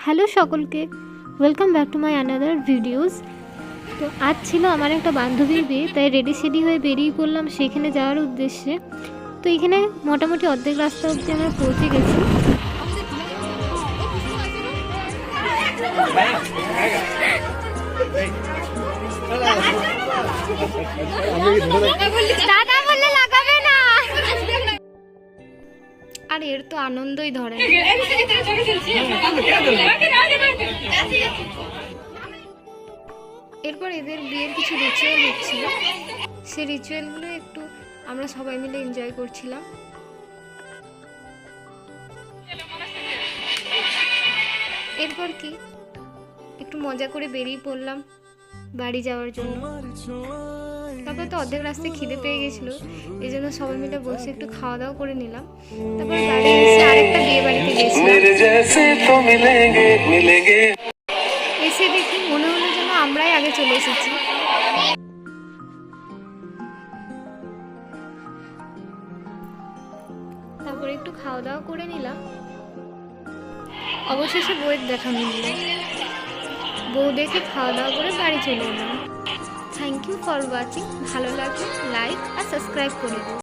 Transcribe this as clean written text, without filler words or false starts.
Hello সকলকে, welcome back to my another videos. তো আজ ছিল আমার একটা বান্ধবীর বিয়ে, তাই রেডি সেডি হয়ে বেরিয়ে পড়লাম সেখানে যাওয়ার উদ্দেশ্যে। তো এখানে মোটামুটি অর্ধেক রাস্তা অবধি আমরা পৌঁছে গেছি। দাদা বললে লাগাবে না, আর এর তো আনন্দই ধরে। এরপর এদের বিয়ের কিছু রিচুয়াল হচ্ছিল, সেই রিচুয়ালগুলো একটু আমরা সবাই মিলে এনজয় করছিলাম। এরপর কি একটু মজা করে বেরিয়ে পড়লাম বাড়ি যাওয়ার জন্য। তারপর তো অর্ধেক রাস্তায় খিদে পেয়ে গেছিলো, এই জন্য সবাই মিলে বসে একটু খাওয়া দাওয়া করে নিলাম। তারপর বাড়ি এসে আরেকটা বিয়ে বাড়িতে গেছিলাম। এসে দেখি মনে হলো যেন আমরাই আগে চলে এসেছি। তারপরে একটু খাওয়া দাওয়া করে নিলাম। অবশেষে বউয়ের দেখা মিলল, বউ দেখে খাওয়া দাওয়া করে বাড়ি চলে এলাম। Thank you for watching. ভালো লাগলে লাইক আর সাবস্ক্রাইব করে দিন।